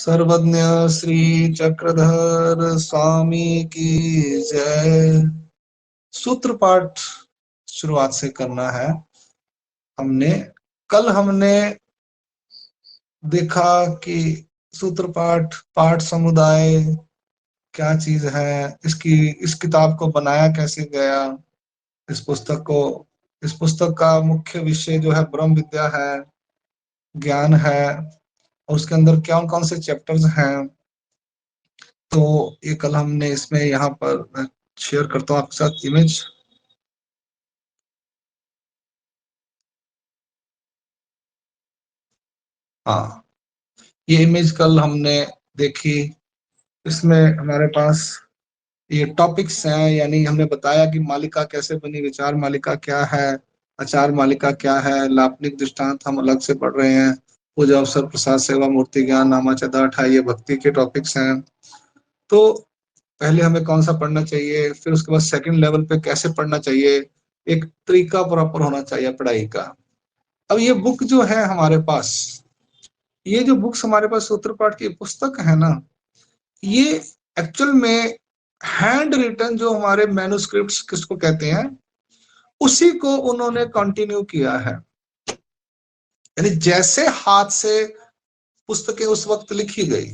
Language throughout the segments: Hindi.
सर्वज्ञ श्री चक्रधर स्वामी की जय। सूत्र पाठ शुरुआत से करना है। हमने देखा कि सूत्र पाठ पाठ समुदाय क्या चीज है, इस किताब को बनाया कैसे गया। इस पुस्तक का मुख्य विषय जो है ब्रह्म विद्या है, ज्ञान है, और उसके अंदर कौन कौन से चैप्टर्स हैं। तो ये कल हमने इसमें यहाँ पर शेयर करता हूँ आपके साथ इमेज। हाँ, ये इमेज कल हमने देखी। इसमें हमारे पास ये टॉपिक्स हैं, यानी हमने बताया कि मालिका कैसे बनी, विचार मालिका क्या है, आचार मालिका क्या है, लापनिक दृष्टांत हम अलग से पढ़ रहे हैं, पूजा अवसर प्रसाद सेवा मूर्ति ज्ञान नामाचदा अठाई, ये भक्ति के टॉपिक्स हैं। तो पहले हमें कौन सा पढ़ना चाहिए, फिर उसके बाद सेकंड लेवल पे कैसे पढ़ना चाहिए, एक तरीका प्रॉपर होना चाहिए पढ़ाई का। अब ये बुक जो है हमारे पास, ये जो बुक्स हमारे पास सूत्र पाठ की पुस्तक है ना, ये एक्चुअल में हैंड रिटन जो हमारे मैन्युस्क्रिप्ट्स किसको कहते हैं, उसी को उन्होंने कंटिन्यू किया है। यानी जैसे हाथ से पुस्तकें उस वक्त लिखी गई,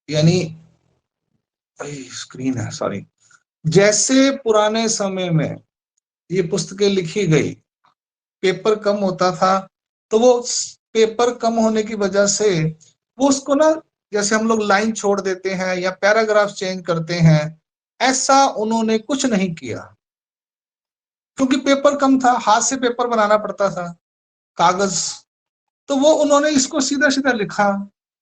यानी स्क्रीन है सॉरी, जैसे पुराने समय में ये पुस्तकें लिखी गई, पेपर कम होता था, तो वो पेपर कम होने की वजह से वो उसको ना, जैसे हम लोग लाइन छोड़ देते हैं या पैराग्राफ चेंज करते हैं, ऐसा उन्होंने कुछ नहीं किया। क्योंकि पेपर कम था, हाथ से पेपर बनाना पड़ता था, कागज, तो वो उन्होंने इसको सीधा सीधा लिखा।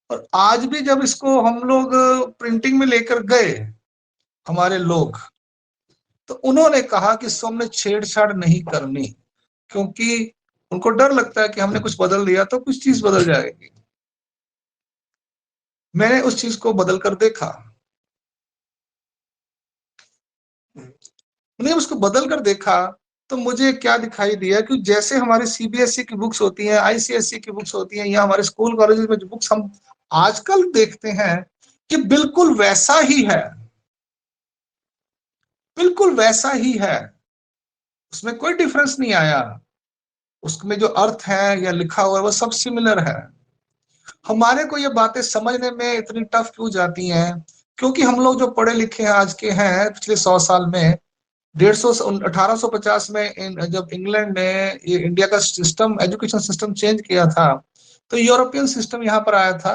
और आज भी जब इसको हम लोग प्रिंटिंग में लेकर गए हमारे लोग, तो उन्होंने कहा कि इसको हमने छेड़छाड़ नहीं करनी, क्योंकि उनको डर लगता है कि हमने कुछ बदल दिया तो कुछ चीज बदल जाएगी। मैंने उस चीज को बदल कर देखा, मैंने उसको बदल कर देखा, तो मुझे क्या दिखाई दिया कि जैसे हमारी सीबीएसई की बुक्स होती हैं, आईसीएसई की बुक्स होती हैं, या हमारे स्कूल कॉलेजेस में जो बुक्स हम आजकल देखते हैं, कि बिल्कुल वैसा ही है, बिल्कुल वैसा ही है, उसमें कोई डिफरेंस नहीं आया। उसमें जो अर्थ है या लिखा हुआ है वो सब सिमिलर है। हमारे को ये बातें समझने में इतनी टफ क्यों जाती हैं? क्योंकि हम लोग जो पढ़े लिखे हैं आज के हैं, पिछले 100 साल में, 1850 में जब इंग्लैंड ने ये इंडिया का सिस्टम, एजुकेशन सिस्टम चेंज किया था, तो यूरोपियन सिस्टम यहाँ पर आया था।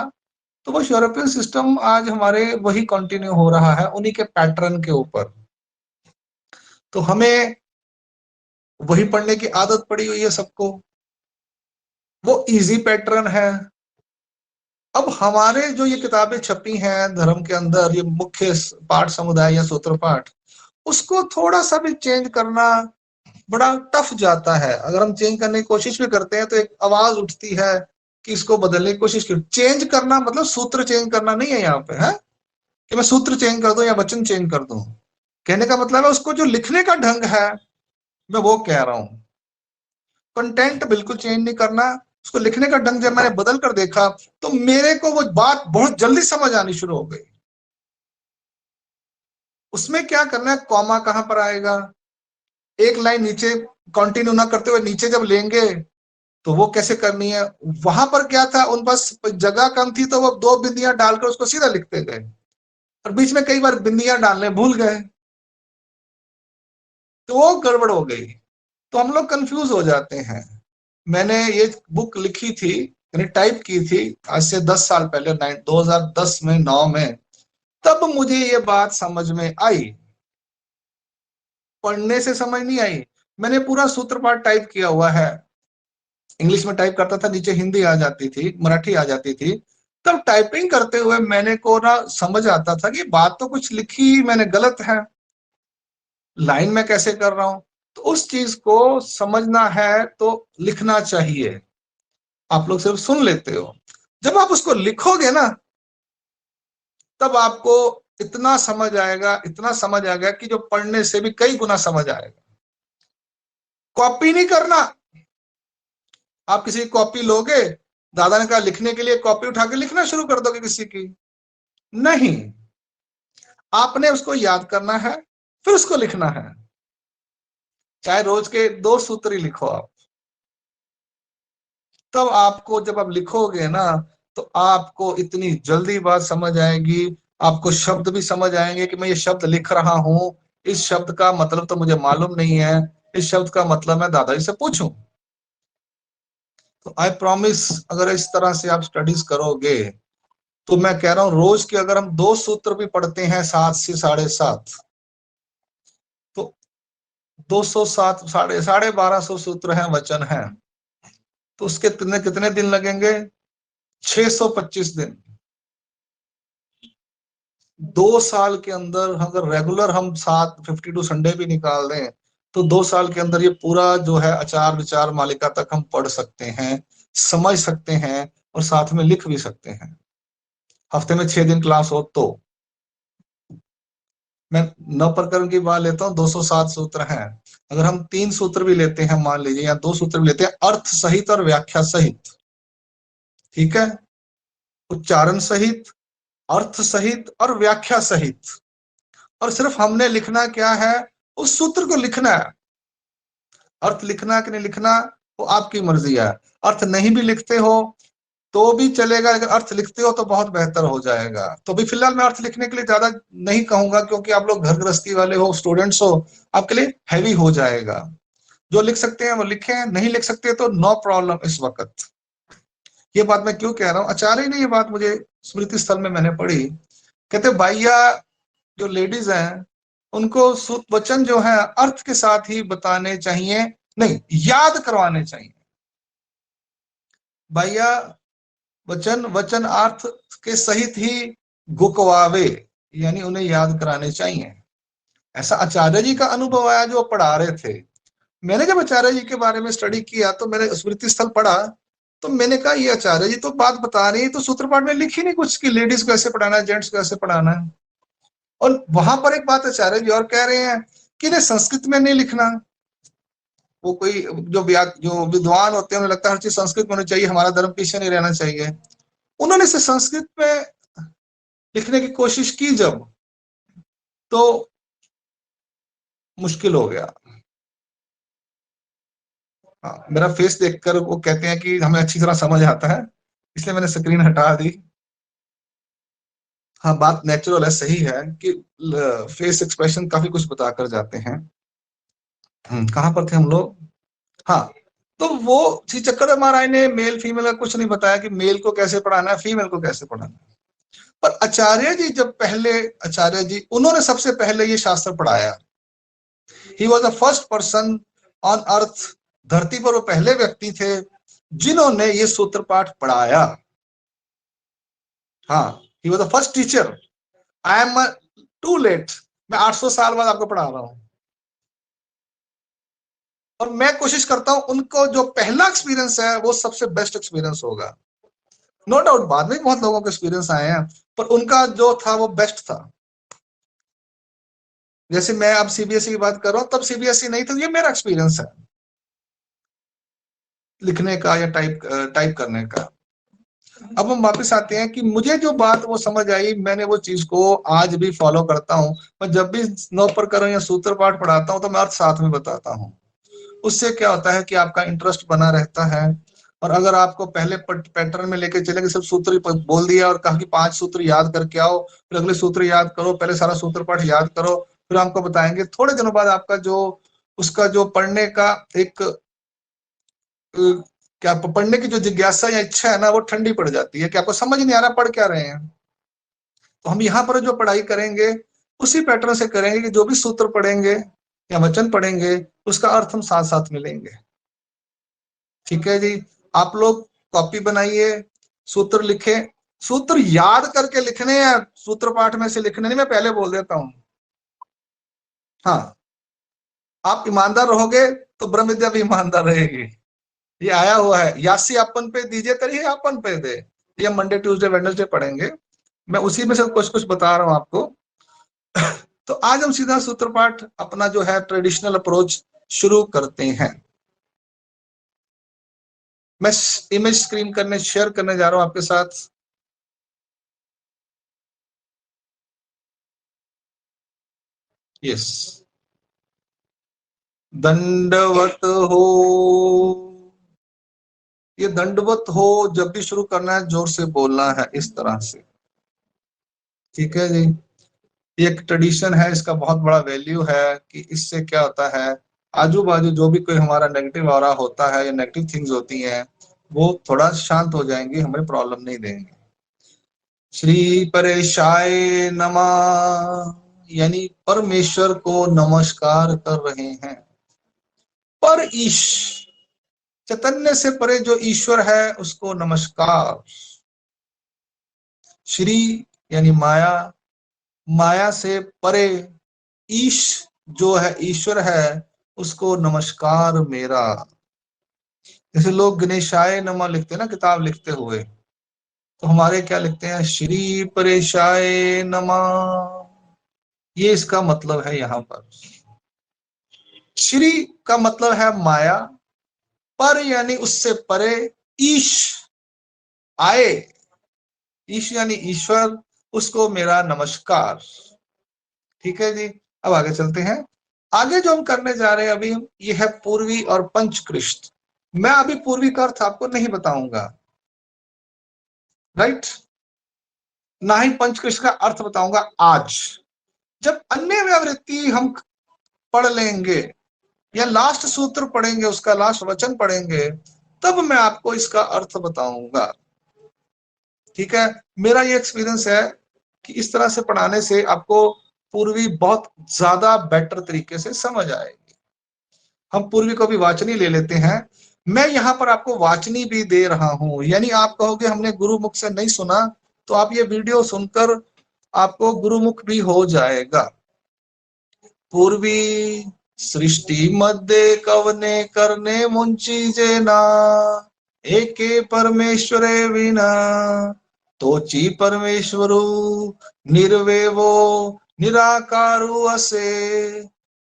तो वो यूरोपियन सिस्टम आज हमारे वही कंटिन्यू हो रहा है, उन्हीं के पैटर्न के ऊपर। तो हमें वही पढ़ने की आदत पड़ी हुई है सबको, वो इजी पैटर्न है। अब हमारे जो ये किताबें छपी हैं धर्म के अंदर, ये मुख्य पाठ समुदाय या सूत्र पाठ, उसको थोड़ा सा भी चेंज करना बड़ा टफ जाता है। अगर हम चेंज करने की कोशिश भी करते हैं तो एक आवाज उठती है कि इसको बदलने की कोशिश कर। चेंज करना मतलब सूत्र चेंज करना नहीं है यहाँ पे, है कि मैं सूत्र चेंज कर दूं या वचन चेंज कर दूं। कहने का मतलब है उसको जो लिखने का ढंग है, मैं वो कह रहा हूं। कंटेंट बिल्कुल चेंज नहीं करना, उसको लिखने का ढंग जब मैंने बदल कर देखा तो मेरे को वो बात बहुत जल्दी समझ आनी शुरू हो गई। उसमें क्या करना है, कॉमा कहां पर आएगा, एक लाइन नीचे कंटिन्यू ना करते हुए नीचे जब लेंगे तो वो कैसे करनी है। वहां पर क्या था, उन पास जगह कम थी तो वो दो बिंदियां डालकर उसको सीधा लिखते गए, और बीच में कई बार बिंदियां डालने भूल गए, तो वो गड़बड़ हो गई, तो हम लोग कंफ्यूज हो जाते हैं। मैंने ये बुक लिखी थी, यानी टाइप की थी, आज से 10 साल पहले, 2010 में, 9 में, तब मुझे ये बात समझ में आई, पढ़ने से समझ नहीं आई। मैंने पूरा सूत्र पाठ टाइप किया हुआ है, इंग्लिश में टाइप करता था, नीचे हिंदी आ जाती थी, मराठी आ जाती थी। तब टाइपिंग करते हुए मैंने को ना समझ आता था कि बात तो कुछ लिखी मैंने गलत है, लाइन में कैसे कर रहा हूं। तो उस चीज को समझना है तो लिखना चाहिए। आप लोग सिर्फ सुन लेते हो, जब आप उसको लिखोगे ना, तब आपको इतना समझ आएगा, इतना समझ आएगा कि जो पढ़ने से भी कई गुना समझ आएगा। कॉपी नहीं करना, आप किसी की कॉपी लोगे, दादा ने कहा लिखने के लिए, कॉपी उठा के लिखना शुरू कर दोगे किसी की? नहीं, आपने उसको याद करना है, फिर उसको लिखना है। चाहे रोज के 2 सूत्र ही लिखो आप, तब आपको, जब आप लिखोगे ना, तो आपको इतनी जल्दी बात समझ आएगी, आपको शब्द भी समझ आएंगे कि मैं ये शब्द लिख रहा हूं, इस शब्द का मतलब तो मुझे मालूम नहीं है, इस शब्द का मतलब मैं दादाजी से पूछूं। तो आई प्रॉमिस, अगर इस तरह से आप स्टडीज करोगे, तो मैं कह रहा हूं रोज के अगर हम 2 सूत्र भी पढ़ते हैं 7 से 7.5, तो 207, साढ़े 1200 सूत्र हैं, वचन हैं, तो उसके कितने कितने दिन लगेंगे? 625 दिन। 2 साल के अंदर अगर रेगुलर हम 752 संडे भी निकाल दें, तो 2 साल के अंदर ये पूरा जो है आचार विचार मालिका तक हम पढ़ सकते हैं, समझ सकते हैं, और साथ में लिख भी सकते हैं। हफ्ते में 6 दिन क्लास हो तो। मैं नवप्रकरण की बात लेता हूँ, 207 सूत्र हैं। अगर हम 3 सूत्र भी लेते हैं मान लीजिए, या 2 सूत्र भी लेते हैं, अर्थ सहित और व्याख्या सहित, ठीक है, उच्चारण सहित, अर्थ सहित और व्याख्या सहित, और सिर्फ हमने लिखना क्या है, उस सूत्र को लिखना है। अर्थ लिखना कि नहीं लिखना वो आपकी मर्जी है। अर्थ नहीं भी लिखते हो तो भी चलेगा, अगर अर्थ लिखते हो तो बहुत बेहतर हो जाएगा। तो भी फिलहाल मैं अर्थ लिखने के लिए ज्यादा नहीं कहूंगा, क्योंकि आप लोग घर गृहस्थी वाले हो, स्टूडेंट्स हो, आपके लिए हैवी हो जाएगा। जो लिख सकते हैं वो लिखें, नहीं लिख सकते तो नो प्रॉब्लम इस वक्त। ये बात मैं क्यों कह रहा हूँ, आचार्य ने ये बात मुझे स्मृति स्थल में मैंने पढ़ी, कहते भैया जो लेडीज हैं उनको सूत वचन जो है अर्थ के साथ ही बताने चाहिए, नहीं याद करवाने चाहिए। भैया वचन वचन अर्थ के सहित ही गुकवावे, यानी उन्हें याद कराने चाहिए। ऐसा आचार्य जी का अनुभव आया जो पढ़ा रहे थे। मैंने जब आचार्य जी के बारे में स्टडी किया तो मैंने स्मृति स्थल पढ़ा, तो मैंने कहा ये आचार्य जी तो बात बता रही है, तो सूत्रपाठ में लिखी नहीं कुछ कि लेडीज को ऐसे पढ़ाना है, जेंट्स को ऐसे पढ़ाना है। और वहां पर एक बात आचार्य जी और कह रहे हैं कि नहीं संस्कृत में नहीं लिखना। वो कोई जो विद्वान होते हैं उन्हें लगता है हर चीज संस्कृत में होनी चाहिए, हमारा धर्म पीछे नहीं रहना चाहिए। उन्होंने इसे संस्कृत में लिखने की कोशिश की जब, तो मुश्किल हो गया। हाँ, मेरा फेस देखकर वो कहते हैं कि हमें अच्छी तरह समझ आता है, इसलिए मैंने स्क्रीन हटा दी। हाँ, बात नेचुरल है, सही है कि फेस एक्सप्रेशन काफी कुछ बता कर जाते हैं। कहाँ पर थे हम लोग? हाँ, तो वो इसी चक्कर में महाराज ने मेल फीमेल का कुछ नहीं बताया कि मेल को कैसे पढ़ाना है, फीमेल को कैसे पढ़ाना है। पर आचार्य जी जब पहले, आचार्य जी उन्होंने सबसे पहले ये शास्त्र पढ़ाया। ही was the first person on earth, धरती पर वो पहले व्यक्ति थे जिन्होंने ये सूत्र पाठ पढ़ाया। हाँ, he was the first teacher. I am too late, मैं 800 साल बाद आपको पढ़ा रहा हूं। और मैं कोशिश करता हूं उनको जो पहला एक्सपीरियंस है वो सबसे बेस्ट एक्सपीरियंस होगा। नो डाउट बाद में बहुत लोगों के एक्सपीरियंस आए हैं, पर उनका जो था वो बेस्ट था। जैसे मैं अब सीबीएसई की बात कर रहा हूं, तब सीबीएसई नहीं था, ये मेरा एक्सपीरियंस है लिखने का या टाइप करने का। अब हम वापस आते हैं कि मुझे जो बात वो समझ आई, मैंने वो चीज को आज भी फॉलो करता हूँ। मैं जब भी नवप्रकरण या सूत्र पाठ पढ़ाता हूँ तो मैं अर्थ साथ में बताता हूँ। उससे क्या होता है कि आपका इंटरेस्ट बना रहता है। और अगर आपको पहले पैटर्न में लेके चले कि सिर्फ सूत्र ही बोल दिया और कहा कि 5 सूत्र याद करके आओ, फिर अगले सूत्र याद करो, पहले सारा सूत्र पाठ याद करो, फिर आपको बताएंगे, थोड़े दिनों बाद आपका जो उसका जो पढ़ने का एक क्या पढ़ने की जो जिज्ञासा या इच्छा है ना, वो ठंडी पड़ जाती है कि आपको समझ नहीं आ रहा पढ़ क्या रहे हैं। तो हम यहाँ पर जो पढ़ाई करेंगे उसी पैटर्न से करेंगे कि जो भी सूत्र पढ़ेंगे या वचन पढ़ेंगे उसका अर्थ हम साथ साथ मिलेंगे। ठीक है जी, आप लोग कॉपी बनाइए, सूत्र लिखे, सूत्र याद करके लिखने हैं, सूत्र पाठ में से लिखने नहीं, मैं पहले बोल देता हूं। हाँ, आप ईमानदार रहोगे तो ब्रह्म विद्या भी ईमानदार रहेगी। ये आया हुआ है, यासी अपन पे दीजिए तरी अपन पे दे। ये मंडे ट्यूसडे वेडनेसडे पढ़ेंगे, मैं उसी में से कुछ कुछ बता रहा हूं आपको। तो आज हम सीधा सूत्र पाठ अपना जो है ट्रेडिशनल अप्रोच शुरू करते हैं। मैं इमेज स्क्रीन करने शेयर करने जा रहा हूं आपके साथ। यस, दंडवत हो। ये दंडवत हो जब भी शुरू करना है जोर से बोलना है इस तरह से, ठीक है जी। ये एक ट्रेडिशन है, इसका बहुत बड़ा वैल्यू है कि इससे क्या होता है, आजू बाजू जो भी कोई हमारा नेगेटिव ऑरा होता है या नेगेटिव थिंग्स होती हैं वो थोड़ा शांत हो जाएंगी, हमें प्रॉब्लम नहीं देंगे। श्री परेशाय नमः, यानी परमेश्वर को नमस्कार कर रहे हैं। पर ईश, चैतन्य से परे जो ईश्वर है उसको नमस्कार। श्री यानी माया, माया से परे ईश जो है ईश्वर है उसको नमस्कार मेरा। जैसे लोग गणेशाय नमः लिखते हैं ना किताब लिखते हुए, तो हमारे क्या लिखते हैं, श्री परेशाय नमः। ये इसका मतलब है यहाँ पर। श्री का मतलब है माया, पर यानी उससे परे, ईश आए, ईश यानी ईश्वर, उसको मेरा नमस्कार। ठीक है जी, अब आगे चलते हैं। आगे जो हम करने जा रहे हैं अभी, ये है पूर्वी और पंचकृष्ट। मैं अभी पूर्वी का अर्थ आपको नहीं बताऊंगा, राइट, ना ही पंचकृष्ट का अर्थ बताऊंगा आज। जब अन्य व्यावृत्ति हम पढ़ लेंगे या लास्ट सूत्र पढ़ेंगे, उसका लास्ट वचन पढ़ेंगे, तब मैं आपको इसका अर्थ बताऊंगा। ठीक है, मेरा ये एक्सपीरियंस है कि इस तरह से पढ़ाने से आपको पूर्वी बहुत ज्यादा बेटर तरीके से समझ आएगी। हम पूर्वी को भी वाचनी ले लेते हैं। मैं यहाँ पर आपको वाचनी भी दे रहा हूं, यानी आप कहोगे हमने गुरुमुख से नहीं सुना, तो आप ये वीडियो सुनकर आपको गुरुमुख भी हो जाएगा। पूर्वी सृष्टि मध्ये कवने करने मुंची जेना, एके परमेश्वरे विना तोची परमेश्वरु निर्वेवो निराकारु असे,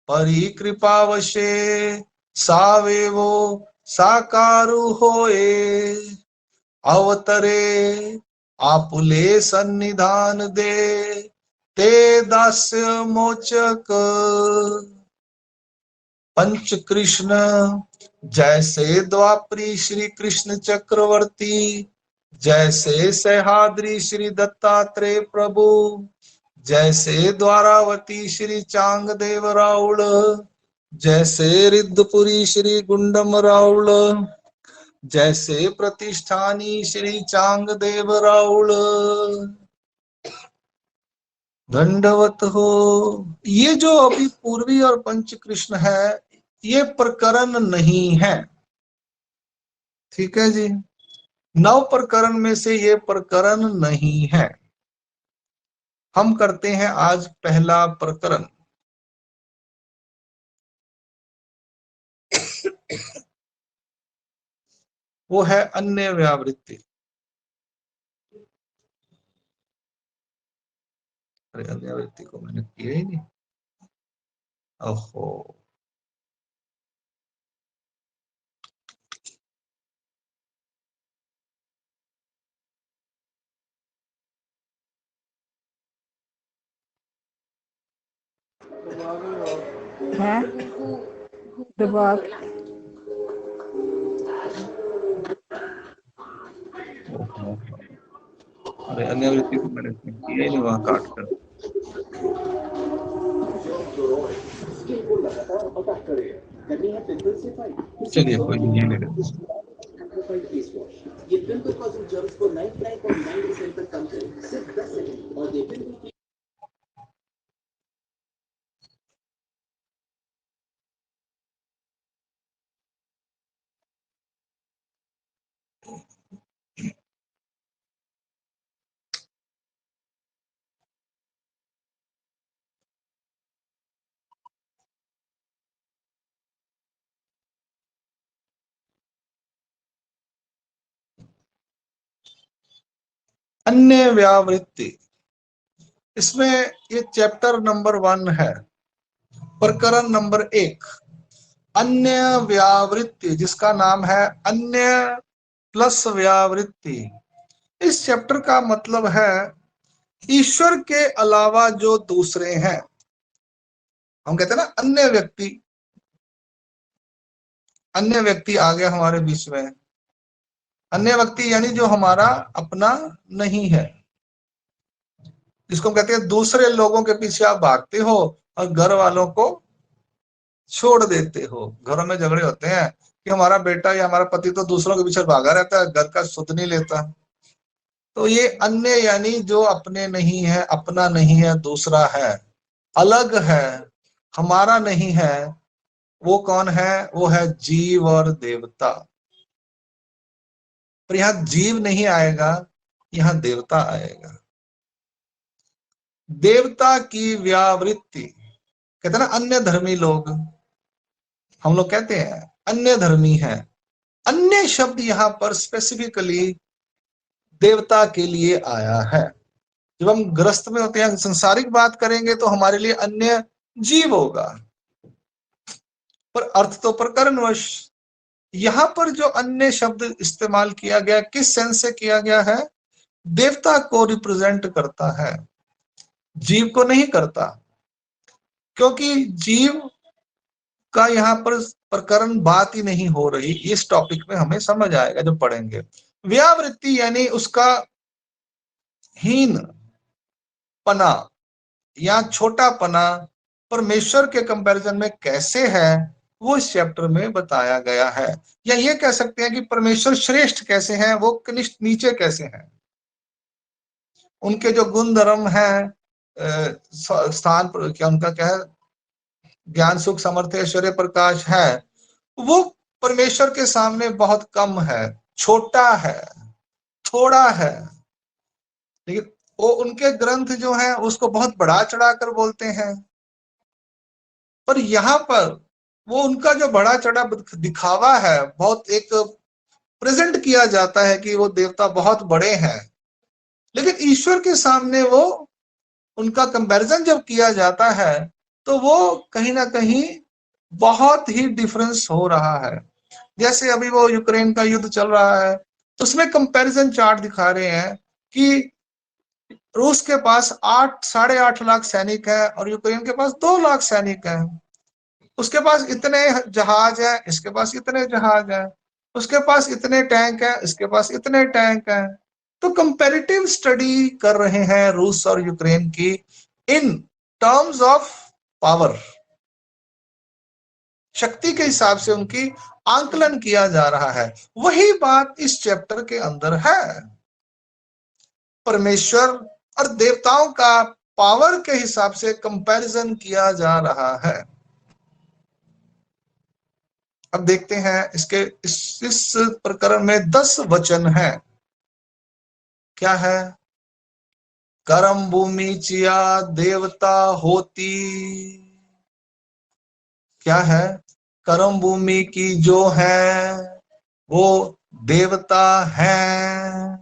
परी कृपावशे सावेवो साकारु होए, अवतरे आपुले सन्निधान दे ते दास्य मोचक। पंच कृष्ण जैसे द्वापरी श्री कृष्ण चक्रवर्ती, जैसे सह्याद्री श्री दत्तात्रेय प्रभु, जैसे द्वारावती श्री चांगदेव राउल, जैसे रिद्धपुरी श्री गुंडम राउल, जैसे प्रतिष्ठानी श्री चांगदेव राउल। दंडवत हो। ये जो अभी पूर्वी और पंच कृष्ण है, ये प्रकरण नहीं है, ठीक है जी, नव प्रकरण में से ये प्रकरण नहीं है। हम करते हैं आज पहला प्रकरण। वो है अन्य व्यावृत्ति। अरे अन्य व्यावृत्ति को मैंने किया ही नहीं, ओहो। है दिमाग। अरे अन्य व्यावृत्ति को मैंने किया ही नहीं वहां काट कर। चलिए कोई नहीं, ये ले लेते हैं। ये पिंपल कॉजिंग जर्म्स को 99.9% तक कम करे सिर्फ 10 सेकंड, और ये पिंपल अन्य व्यावृत्ति, इसमें ये चैप्टर नंबर 1 है, प्रकरण नंबर 1, अन्य व्यावृत्ति, जिसका नाम है अन्य प्लस व्यावृत्ति। इस चैप्टर का मतलब है ईश्वर के अलावा जो दूसरे हैं, हम कहते हैं ना अन्य व्यक्ति आ गया हमारे बीच में। अन्य व्यक्ति यानी जो हमारा अपना नहीं है, जिसको हम कहते हैं दूसरे लोगों के पीछे आप भागते हो और घर वालों को छोड़ देते हो। घरों में झगड़े होते हैं कि हमारा बेटा या हमारा पति तो दूसरों के पीछे भागा रहता है, घर का सुध नहीं लेता। तो ये अन्य यानी जो अपने नहीं है, अपना नहीं है, दूसरा है, अलग है, हमारा नहीं है। वो कौन है? वो है जीव और देवता। पर यहां जीव नहीं आएगा, यहां देवता आएगा। देवता की व्यावृत्ति, कहते हैं ना अन्य धर्मी लोग, हम लोग कहते हैं अन्य धर्मी है। अन्य शब्द यहां पर स्पेसिफिकली देवता के लिए आया है। जब हम ग्रस्त में होते हैं, संसारिक बात करेंगे तो हमारे लिए अन्य जीव होगा, पर अर्थ तो प्रकरणवश। यहां पर जो अन्य शब्द इस्तेमाल किया गया, किस सेंस से किया गया है? देवता को रिप्रेजेंट करता है, जीव को नहीं करता। क्योंकि जीव का यहां पर प्रकरण बात ही नहीं हो रही। इस टॉपिक में हमें समझ आएगा जब पढ़ेंगे। व्यावृत्ति यानी उसका हीन पना या छोटा पना परमेश्वर के कंपैरिजन में कैसे है, वो इस चैप्टर में बताया गया है। या ये कह सकते हैं कि परमेश्वर श्रेष्ठ कैसे हैं, वो कनिष्ठ नीचे कैसे हैं। उनके जो गुण धर्म है, स्थान क्या उनका क्या है, ज्ञान सुख सामर्थ्य ऐश्वर्य प्रकाश है, वो परमेश्वर के सामने बहुत कम है, छोटा है, थोड़ा है। लेकिन वो उनके ग्रंथ जो है उसको बहुत बढ़ा चढ़ाकर बोलते हैं। पर यहाँ पर वो उनका जो बढ़ा चढ़ा दिखावा है, बहुत एक प्रेजेंट किया जाता है कि वो देवता बहुत बड़े हैं। लेकिन ईश्वर के सामने वो उनका कंपैरिजन जब किया जाता है तो वो कहीं ना कहीं बहुत ही डिफरेंस हो रहा है। जैसे अभी वो यूक्रेन का युद्ध चल रहा है, उसमें कंपैरिजन चार्ट दिखा रहे हैं कि रूस के पास 8-8.5 लाख सैनिक हैं और यूक्रेन के पास 2 लाख सैनिक हैं। उसके पास इतने जहाज हैं, इसके पास इतने जहाज हैं। उसके पास इतने टैंक हैं, इसके पास इतने टैंक हैं। तो कंपैरेटिव स्टडी कर रहे हैं रूस और यूक्रेन की इन टर्म्स ऑफ पावर। शक्ति के हिसाब से उनकी आंकलन किया जा रहा है। वही बात इस चैप्टर के अंदर है। परमेश्वर और देवताओं का पावर के हिसाब से कंपैरिजन किया जा रहा है। अब देखते हैं इसके इस प्रकरण में 10 वचन है। क्या है? कर्म भूमि चिया देवता होती। क्या है? कर्म भूमि की जो है वो देवता है।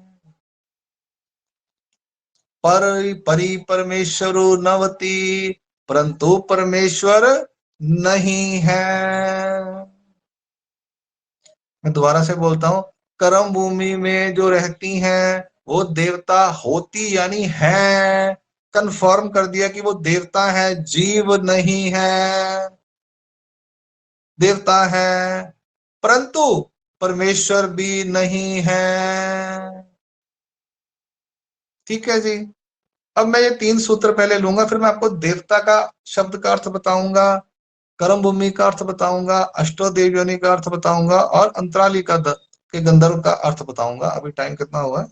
परि परमेश्वरो नवती, परंतु परमेश्वर नहीं है। मैं दोबारा से बोलता हूं, कर्म भूमि में जो रहती हैं वो देवता होती यानी है। कंफर्म कर दिया कि वो देवता है, जीव नहीं है, देवता है। परंतु परमेश्वर भी नहीं है। ठीक है जी। अब मैं ये 3 सूत्र पहले लूंगा, फिर मैं आपको देवता का शब्द का अर्थ बताऊंगा, कर्म भूमि का अर्थ बताऊंगा, अष्टो देव योनि का अर्थ बताऊंगा और अंतराली के गंधर्व का अर्थ बताऊंगा। अभी टाइम कितना हुआ है?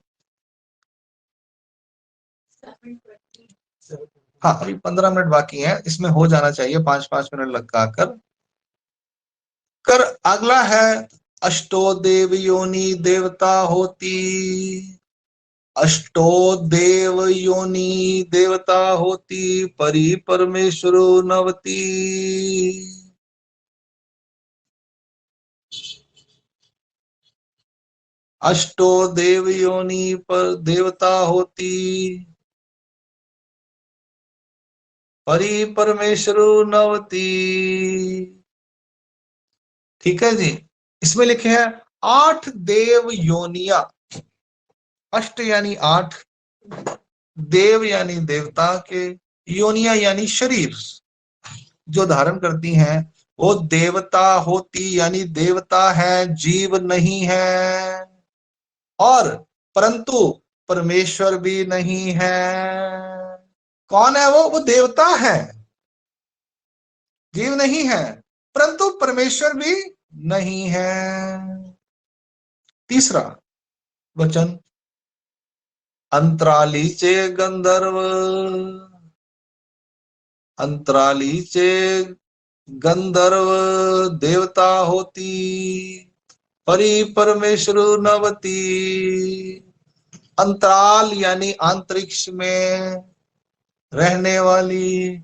हाँ, अभी 15 मिनट बाकी है, इसमें हो जाना चाहिए 5-5 मिनट लगाकर। कर अगला है अष्टो देव योनि देवता होती। अष्टो देव योनि देवता होती, परि परमेश्वरो नवती। अष्टो देव योनि पर देवता होती, परि परमेश्वरो नवती। ठीक है जी। इसमें लिखे हैं 8 देव योनिया, अष्ट यानी 8, देव यानी देवता के, योनिया यानी शरीर जो धारण करती हैं, वो देवता होती यानी देवता है, जीव नहीं है। और परंतु परमेश्वर भी नहीं है। कौन है वो देवता है, जीव नहीं है, परंतु परमेश्वर भी नहीं है। तीसरा वचन, अंतरालीचे गंधर्व, अंतरालीचे गंधर्व देवता होती, परि परमेश्वर नवती। अंतराल यानी अंतरिक्ष में रहने वाली,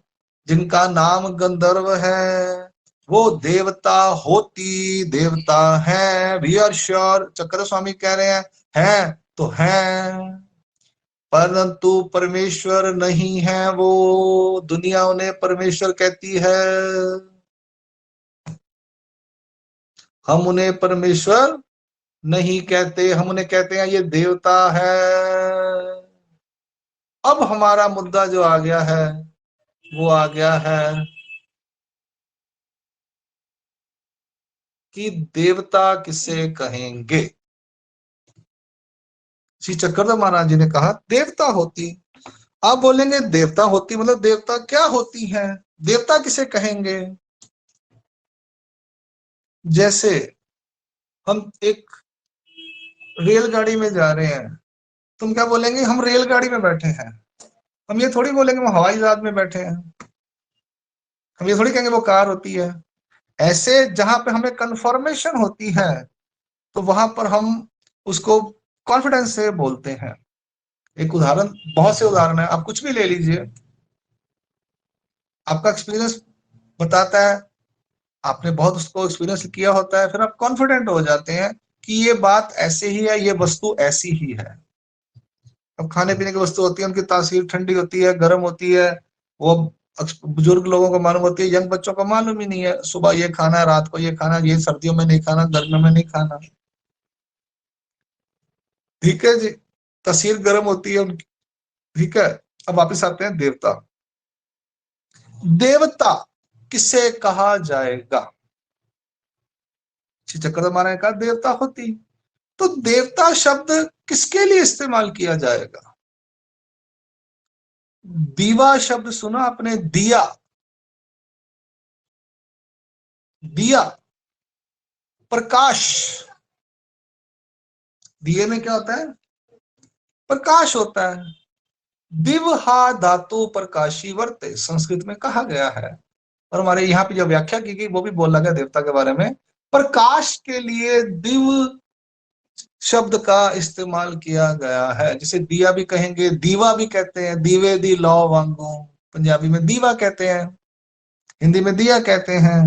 जिनका नाम गंधर्व है, वो देवता होती, देवता है। वी आर श्योर, चक्र स्वामी कह रहे हैं तो है, परंतु परमेश्वर नहीं है वो। दुनिया उन्हें परमेश्वर कहती है, हम उन्हें परमेश्वर नहीं कहते, हम उन्हें कहते हैं ये देवता है। अब हमारा मुद्दा जो आ गया है वो आ गया है कि देवता किसे कहेंगे। श्री चक्रधर महाराज जी ने कहा देवता होती। आप बोलेंगे देवता होती मतलब देवता क्या होती है, देवता किसे कहेंगे। जैसे हम एक रेलगाड़ी में जा रहे हैं, तुम क्या बोलेंगे, हम रेलगाड़ी में बैठे हैं। हम ये थोड़ी बोलेंगे हम हवाई जहाज में बैठे हैं। हम ये थोड़ी कहेंगे वो कार होती है। ऐसे जहां पे हमें कंफर्मेशन होती है तो वहां पर हम उसको कॉन्फिडेंस से बोलते हैं। एक उदाहरण, बहुत से उदाहरण है, आप कुछ भी ले लीजिए, आपका एक्सपीरियंस बताता है, आपने बहुत उसको एक्सपीरियंस किया होता है, फिर आप कॉन्फिडेंट हो जाते हैं कि ये बात ऐसे ही है, ये वस्तु ऐसी ही है। अब खाने पीने की वस्तु होती है, उनकी तासीर ठंडी होती है, गर्म होती है, वो बुजुर्ग लोगों को मालूम होती है, यंग बच्चों को मालूम ही नहीं है। सुबह ये खाना है, रात को ये खाना, ये सर्दियों में नहीं खाना, गर्मियों में नहीं खाना। ठीक है जी, तासीर गर्म होती है उनकी। ठीक है, अब वापिस आते हैं देवता। देवता किसे कहा जाएगा। श्री चक्रधर महाराज ने कहा देवता होती। तो देवता शब्द किसके लिए इस्तेमाल किया जाएगा। दीवा शब्द सुना आपने, दिया, दिया प्रकाश। दिए में क्या होता है, प्रकाश होता है। दिवहा धातु प्रकाशी वर्ते, संस्कृत में कहा गया है। और हमारे यहाँ पे जो व्याख्या की गई वो भी बोला गया देवता के बारे में, प्रकाश के लिए दिव शब्द का इस्तेमाल किया गया है। जैसे दिया भी कहेंगे, दीवा भी कहते हैं, दीवे दी लौ वांगो, पंजाबी में दीवा कहते हैं, हिंदी में दिया कहते हैं।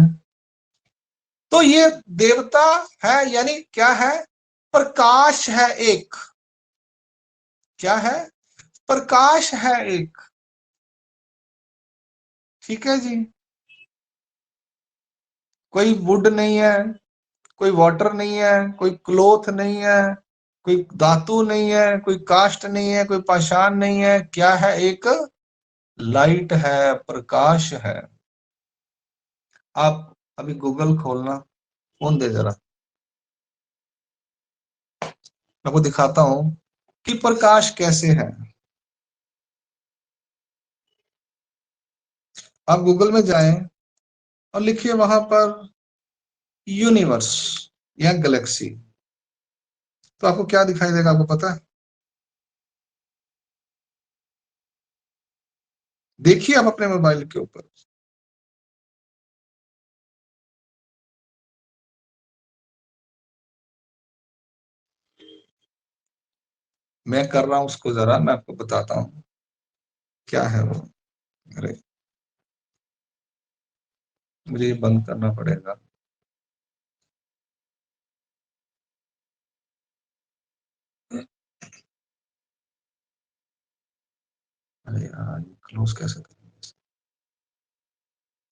तो ये देवता है यानी क्या है, प्रकाश है एक। क्या है, प्रकाश है एक। ठीक है जी, कोई वुड नहीं है, कोई वाटर नहीं है, कोई क्लोथ नहीं है, कोई धातु नहीं है, कोई काष्ट नहीं है, कोई पाषाण नहीं है। क्या है, एक लाइट है, प्रकाश है। आप अभी गूगल खोलना, फोन दे जरा, मैं आपको दिखाता हूं कि प्रकाश कैसे है। आप गूगल में जाएं और लिखिए वहां पर यूनिवर्स या गैलेक्सी, तो आपको क्या दिखाई देगा, आपको पता है। देखिए आप अपने मोबाइल के ऊपर। मैं कर रहा हूं उसको, जरा मैं आपको बताता हूं क्या है वो। अरे मुझे ये बंद करना पड़ेगा। अरे यार, क्लोज कैसे करें,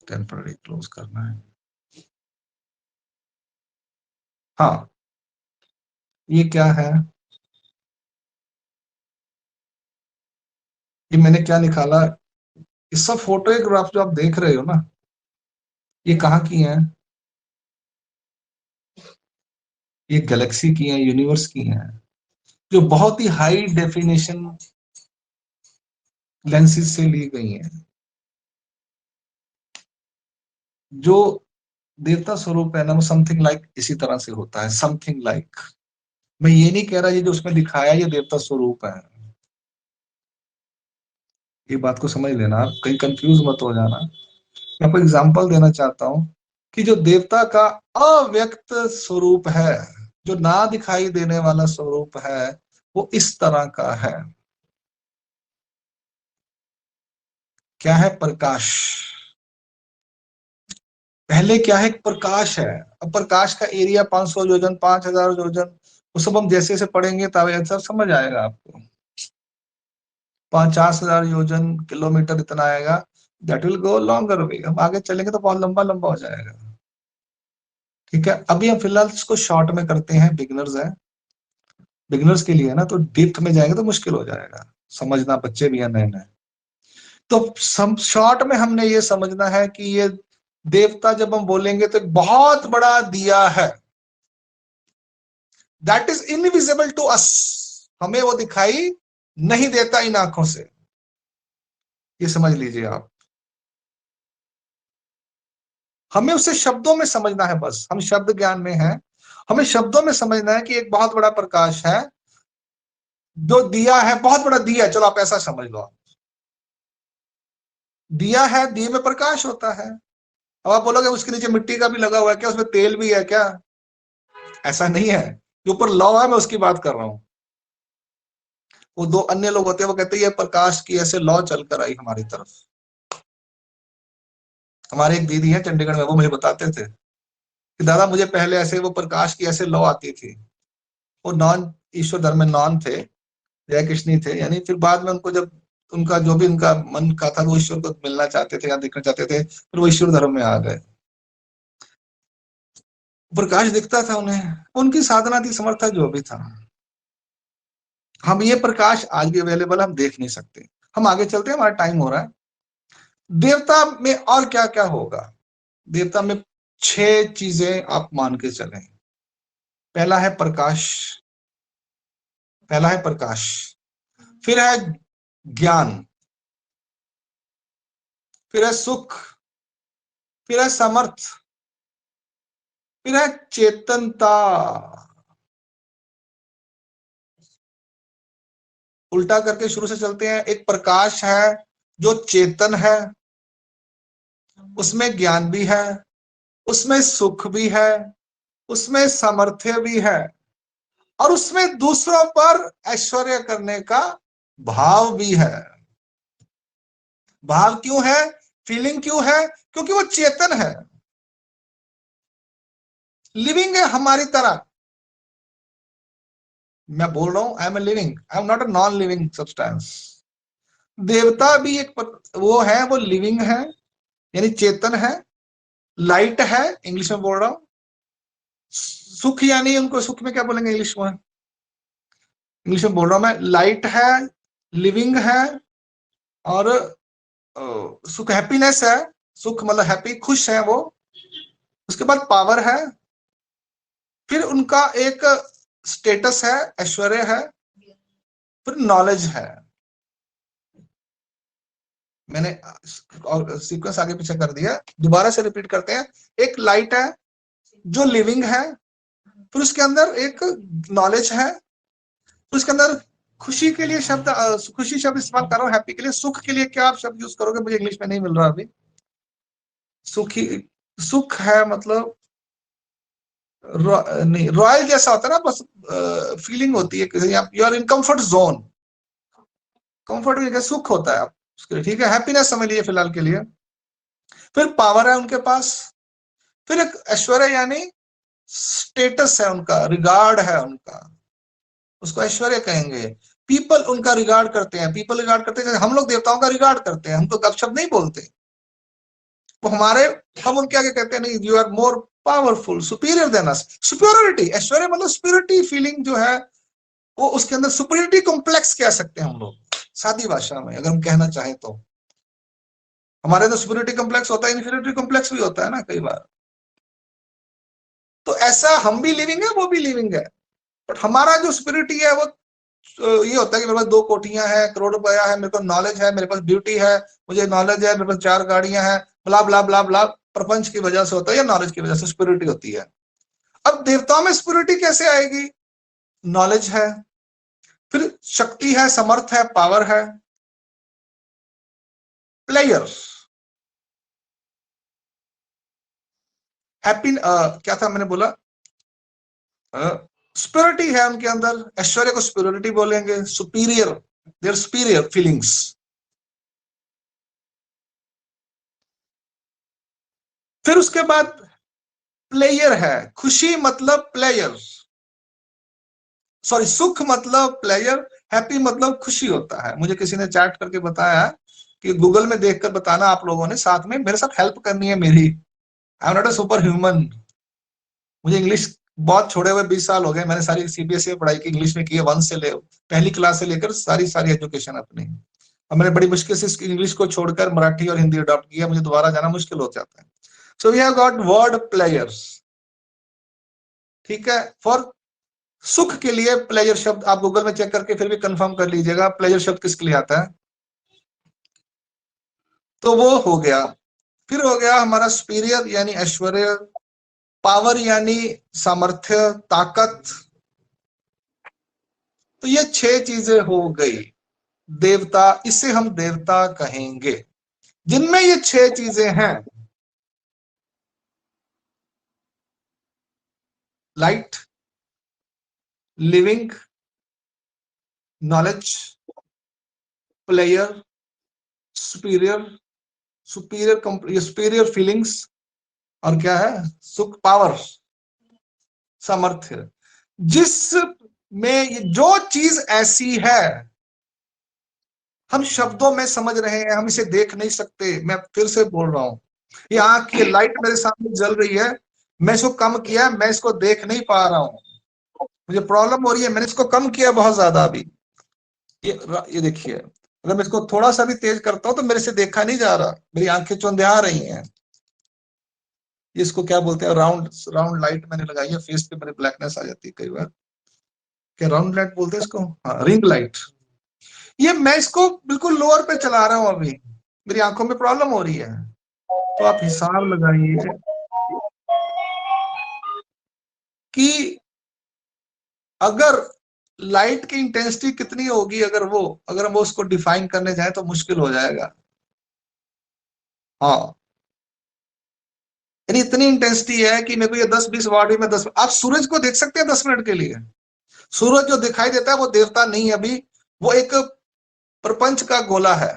टेम्पररी क्लोज करना है। हाँ, ये क्या है? ये मैंने क्या निकाला, ये सब फोटोग्राफ जो आप देख रहे हो ना, ये कहाँ की हैं? ये गैलेक्सी की हैं, यूनिवर्स की हैं, जो बहुत ही हाई डेफिनेशन लेंसेज से ली गई हैं। जो देवता स्वरूप है ना, वो समथिंग लाइक इसी तरह से होता है, समथिंग लाइक। मैं ये नहीं कह रहा ये जो उसमें दिखाया ये देवता स्वरूप है, ये बात को समझ लेना, आप कहीं कंफ्यूज मत हो जाना। मैं आपको एग्जांपल देना चाहता हूं कि जो देवता का अव्यक्त स्वरूप है, जो ना दिखाई देने वाला स्वरूप है, वो इस तरह का है। क्या है? प्रकाश। पहले क्या है? प्रकाश है। अब प्रकाश का एरिया 500 योजन, 5000 योजन, वो सब हम जैसे जैसे पढ़ेंगे तब सब समझ आएगा आपको। 50,000 योजन किलोमीटर इतना आएगा, दैट विल गो लॉन्गर वे। हम आगे चलेंगे तो बहुत लंबा लंबा हो जाएगा। ठीक है, अभी हम फिलहाल इसको शॉर्ट में करते हैं, बिगिनर्स है, बिगिनर्स के लिए है ना, तो डीप में जाएंगे तो मुश्किल हो जाएगा समझना, बच्चे भी हैं नए नए। तो सम शॉर्ट में हमने ये समझना है कि ये देवता जब हम बोलेंगे तो एक बहुत बड़ा दिया है, that is invisible to us, हमें वो दिखाई नहीं देता इन आंखों से, ये समझ लीजिए आप। हमें उसे शब्दों में समझना है, बस हम शब्द ज्ञान में हैं, हमें शब्दों में समझना है कि एक बहुत बड़ा प्रकाश है, जो दिया है, बहुत बड़ा दिया है, चलो आप ऐसा समझ लो। दिया है, दिए में प्रकाश होता है। अब आप बोलोगे उसके नीचे मिट्टी का भी लगा हुआ है क्या, उसमें तेल भी है क्या? ऐसा नहीं है, जो ऊपर लौ है मैं उसकी बात कर रहा हूं। वो दो अन्य लोग होते हैं, वो कहते हैं ये प्रकाश की ऐसे लौ चलकर आई हमारी तरफ। हमारे एक दीदी है चंडीगढ़ में, वो मुझे बताते थे कि दादा मुझे पहले ऐसे वो प्रकाश की ऐसे लौ आती थी। वो नॉन ईश्वर धर्म में नॉन थे, जय कृष्णी थे, यानी फिर बाद में उनको जब उनका जो भी उनका मन का था, वो ईश्वर को मिलना चाहते थे या दिखना चाहते थे, फिर वो ईश्वर धर्म में आ गए। प्रकाश दिखता था उन्हें, उनकी साधना थी, समर्थ जो भी था। हम ये प्रकाश आज भी अवेलेबल हम देख नहीं सकते। हम आगे चलते हैं, हमारा टाइम हो रहा है। देवता में और क्या क्या होगा? देवता में 6 चीजें आप मान के चलें। पहला है प्रकाश, पहला है प्रकाश, फिर है ज्ञान, फिर है सुख, फिर है समर्थ, फिर है चेतनता। उल्टा करके शुरू से चलते हैं। एक प्रकाश है जो चेतन है, उसमें ज्ञान भी है, उसमें सुख भी है, उसमें सामर्थ्य भी है, और उसमें दूसरों पर ऐश्वर्य करने का भाव भी है। भाव क्यों है? फीलिंग क्यों है? क्योंकि वो चेतन है, लिविंग है हमारी तरह। मैं बोल रहा हूं I am a living, I am not a non living substance. देवता भी एक वो है, वो लिविंग है, यानी चेतन है, लाइट है, इंग्लिश में बोल रहा हूं। सुख यानी उनको सुख में क्या बोलेंगे इंग्लिश में? इंग्लिश में बोल रहा हूं मैं, लाइट है, लिविंग है, और सुख हैप्पीनेस है। सुख मतलब हैप्पी, खुश है वो। उसके बाद पावर है, फिर उनका एक स्टेटस है, ऐश्वर्य है, फिर नॉलेज है। मैंने सीक्वेंस आगे पीछे कर दिया, दोबारा से रिपीट करते हैं। एक लाइट है जो लिविंग है, फिर उसके अंदर एक नॉलेज है, फिर उसके अंदर खुशी के लिए शब्द, खुशी शब्द इस्तेमाल कर रहा हूँ, हैप्पी के लिए। सुख के लिए क्या आप शब्द यूज करोगे, मुझे इंग्लिश में नहीं मिल रहा अभी। सुखी, सुख है मतलब नहीं, रॉयल जैसा होता है ना, बस फीलिंग होती है, you are in comfort zone. Comfort में सुख होता है आप उसके लिए, ठीक है, हैप्पीनेस समझ लीजिए फिलहाल के लिए। फिर पावर है उनके पास, फिर एक ऐश्वर्य यानी स्टेटस है उनका, रिगार्ड है उनका, उसको ऐश्वर्य कहेंगे। पीपल उनका रिगार्ड करते हैं, पीपल रिगार्ड करते हैं, हम लोग देवताओं का रिगार्ड करते हैं, हम तो गपशप नहीं बोलते। वो हमारे, हम उनके आगे कहते हैं नहीं, you are more powerful, superior than us. Superiority, ऐश्वर्य मतलब सुपीरियरिटी फीलिंग जो है वो, उसके अंदर सुपीरियरिटी कॉम्प्लेक्स कह सकते हैं हम लोग सादी भाषा में अगर हम कहना चाहें तो। हमारे अंदर सुपीरियरिटी कॉम्प्लेक्स होता है, इन्फीरियरिटी कॉम्प्लेक्स भी होता है ना कई बार। तो ऐसा हम भी लिविंग है, वो भी लिविंग है, बट हमारा जो सुपीरियरिटी है वो ये होता है कि मेरे पास 2 कोठियां हैं, करोड़ रुपया है, मेरे पास नॉलेज है, मेरे पास ब्यूटी है, मुझे नॉलेज है, मेरे पास 4 गाड़ियां हैं, ब्ला ब्ला ब्ला ब्ला, प्रपंच की वजह से होता है या नॉलेज की वजह से सुपीरियरिटी होती है। अब देवताओं में सुपीरियरिटी कैसे आएगी? नॉलेज है, फिर शक्ति है, समर्थ है, पावर है, प्लेयर, हैप्पी, क्या था मैंने बोला, सुपीरियरिटी है उनके अंदर। ऐश्वर्य को सुपीरियरिटी बोलेंगे, सुपीरियर, देयर सुपीरियर फीलिंग्स। फिर उसके बाद प्लेयर है, खुशी मतलब प्लेयर, सॉरी सुख मतलब प्लेयर, हैप्पी मतलब खुशी होता है। मुझे किसी ने चैट करके बताया कि गूगल में देखकर बताना आप लोगों ने, साथ में मेरे साथ हेल्प करनी है मेरी। आई am not a super human. मुझे इंग्लिश बहुत छोड़े हुए 20 साल हो गए, मैंने सारी सीबीएसई में पढ़ाई की, इंग्लिश में की है, 1 से ले पहली क्लास से लेकर सारी सारी एजुकेशन अपनी। अब मैंने बड़ी मुश्किल से इंग्लिश को छोड़कर मराठी और हिंदी अडॉप्ट किया, मुझे दोबारा जाना मुश्किल हो जाता है। So we have got word players, ठीक है। फॉर सुख के लिए प्लेजर शब्द आप गूगल में चेक करके फिर भी कंफर्म कर लीजिएगा प्लेजर शब्द किसके लिए आता है। तो वो हो गया। फिर हो गया हमारा सुपीरियर यानी ऐश्वर्य, पावर यानी सामर्थ्य, ताकत। तो ये 6 चीजें हो गई। देवता, इसे हम देवता कहेंगे जिनमें ये 6 चीजें हैं। Light, living, knowledge, player, superior, superior feelings, और क्या है, सुख, पावर, सामर्थ्य। जिसमें जो चीज ऐसी है हम शब्दों में समझ रहे हैं, हम इसे देख नहीं सकते। मैं फिर से बोल रहा हूं, ये आंख की लाइट मेरे सामने जल रही है, मैं इसको कम किया, मैं इसको देख नहीं पा रहा हूं, मुझे प्रॉब्लम हो रही है, मैंने इसको कम किया बहुत ज्यादा अभी। ये देखिए, अगर मैं इसको थोड़ा सा भी तेज करता हूं तो मेरे से देखा नहीं जा रहा, मेरी आंखें चौंधिया रही हैं। इसको क्या बोलते हैं, राउंड राउंड लाइट मैंने लगाई है फेस पे, मेरे ब्लैकनेस आ जाती है कई बार। क्या राउंड लाइट बोलते हैं इसको? हाँ, रिंग लाइट। ये मैं इसको बिल्कुल लोअर पे चला रहा हूं अभी, मेरी आंखों में प्रॉब्लम हो रही है। तो आप हिसाब लगाइए कि अगर लाइट की इंटेंसिटी कितनी होगी, अगर हम उसको डिफाइन करने जाए तो मुश्किल हो जाएगा। हाँ, यानी इतनी इंटेंसिटी है कि मेरे को ये 10-20 वाट ही में 10, आप सूरज को देख सकते हैं 10 मिनट के लिए। सूरज जो दिखाई देता है वो देवता नहीं है अभी, वो एक प्रपंच का गोला है,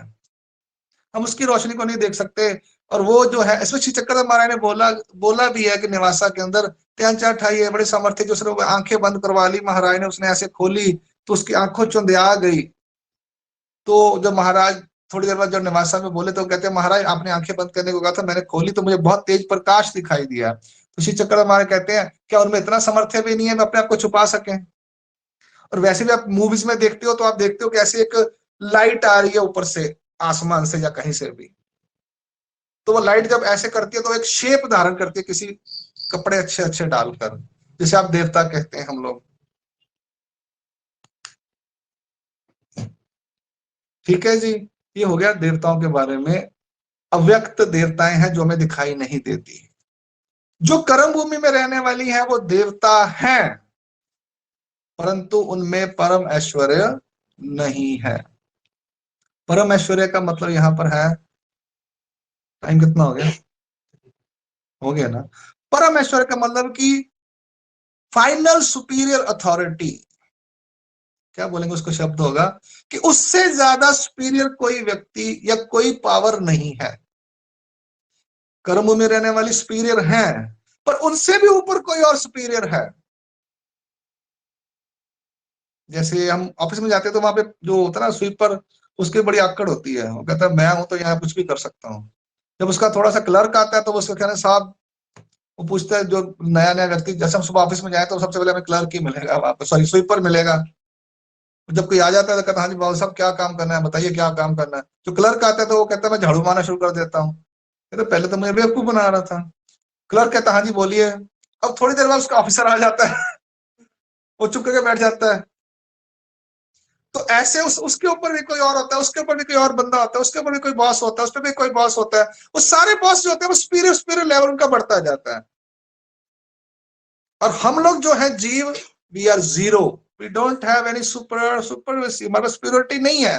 हम उसकी रोशनी को नहीं देख सकते। और वो जो है, इसमें श्री चक्रधर महाराज ने बोला भी है कि निवासा के अंदर त्यान ठाई है बड़े सामर्थ्य, जो उसने आंखें बंद करवा ली महाराज ने, उसने ऐसे खोली तो उसकी आंखों चुंधिया गई। तो जब महाराज थोड़ी देर बाद जब निवासा में बोले तो कहते हैं महाराज आपने आंखें बंद करने को कहा था, मैंने खोली तो मुझे बहुत तेज प्रकाश दिखाई दिया। तो श्री चक्रधर महाराज कहते हैं क्या उनमें इतना सामर्थ्य भी नहीं है मैं अपने आप को छुपा सके। और वैसे भी आप मूवीज में देखते हो तो आप देखते हो कि ऐसे एक लाइट आ रही है ऊपर से, आसमान से या कहीं से भी, तो वो लाइट जब ऐसे करती है तो एक शेप धारण करती है किसी कपड़े अच्छे अच्छे डालकर, जिसे आप देवता कहते हैं हम लोग। ठीक है जी, ये हो गया देवताओं के बारे में। अव्यक्त देवताएं हैं जो हमें दिखाई नहीं देती। जो कर्म भूमि में रहने वाली है वो देवता हैं, परंतु उनमें परम ऐश्वर्य नहीं है। परम ऐश्वर्य का मतलब यहां पर है, टाइम कितना हो गया ना। परम ऐश्वर्य का मतलब कि फाइनल सुपीरियर अथॉरिटी, क्या बोलेंगे उसको, शब्द होगा कि उससे ज्यादा सुपीरियर कोई व्यक्ति या कोई पावर नहीं है। कर्म में रहने वाली सुपीरियर हैं, पर उनसे भी ऊपर कोई और सुपीरियर है। जैसे हम ऑफिस में जाते हैं तो वहां पे जो होता है ना स्वीपर, उसकी बड़ी आकड़ होती है, वो कहता है मैं हूं तो यहाँ कुछ भी कर सकता हूँ। जब उसका थोड़ा सा क्लर्क आता है तो उसको कहना साहब वो पूछता है, जो नया नया व्यक्ति, जैसे हम सुबह ऑफिस में जाए तो सबसे पहले हमें क्लर्क ही मिलेगा, वहां पर सॉरी स्वीपर मिलेगा। जब कोई आ जाता है तो कहता है, हाँ जी बाबू साहब क्या काम करना है, बताइए क्या काम करना है। जो क्लर्क आता है तो वो कहता है मैं झाड़ू मारना शुरू कर देता हूँ। तो पहले तो मैं बेवकूफ बना रहा था। क्लर्क कहता है हाँ जी बोलिए। अब थोड़ी देर बाद उसका ऑफिसर आ जाता है, वो चुप करके बैठ जाता है। तो ऐसे उसके ऊपर भी कोई और होता है, उसके ऊपर भी कोई और बंदा होता है, उसके ऊपर भी कोई बॉस होता है, उस पर भी कोई बॉस होता है। वो सारे बॉस जो होते हैं वो सुपीरियर लेवल उनका बढ़ता जाता है। और हम लोग जो है जीव, we are zero, we don't have any supremacy, हमारे पास सुपीरियरिटी नहीं है।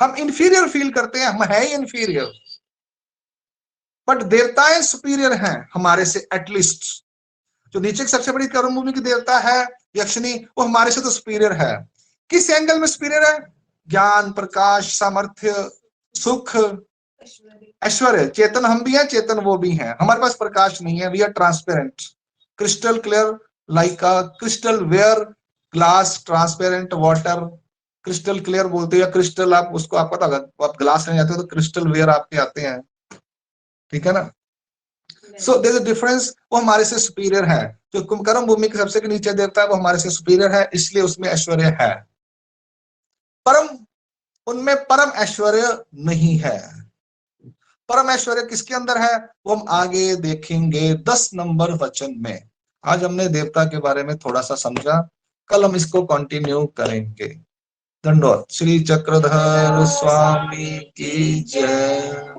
हम इंफीरियर फील करते हैं, हम है ही इंफीरियर। बट देवताएं सुपीरियर हैं हमारे से एटलीस्ट। जो नीचे की सबसे बड़ी कर्म भूमि की देवता है यक्षिनी, वो हमारे से तो सुपीरियर है। किस एंगल में सुपीरियर है? ज्ञान, प्रकाश, सामर्थ्य, सुख, ऐश्वर्य। चेतन हम भी हैं, चेतन वो भी हैं। हमारे पास प्रकाश नहीं है, we are transparent, crystal clear, like a crystal where, glass, transparent water. Crystal clear बोलते हैं, या क्रिस्टल, आप उसको, आपको पता होगा, आप ग्लास में जाते हो तो क्रिस्टल वेयर आपके आते हैं, ठीक है ना। So there is a difference. वो हमारे से सुपीरियर है। जो कुंभकर्ण भूमि के सबसे नीचे देवता है वो हमारे से सुपीरियर है, इसलिए उसमें ऐश्वर्य है। परम, उनमें परम ऐश्वर्य नहीं है। परम ऐश्वर्य किसके अंदर है वो हम आगे देखेंगे 10 नंबर वचन में। आज हमने देवता के बारे में थोड़ा सा समझा, कल हम इसको कंटिन्यू करेंगे। दंडोत। श्री चक्रधर स्वामी की जय।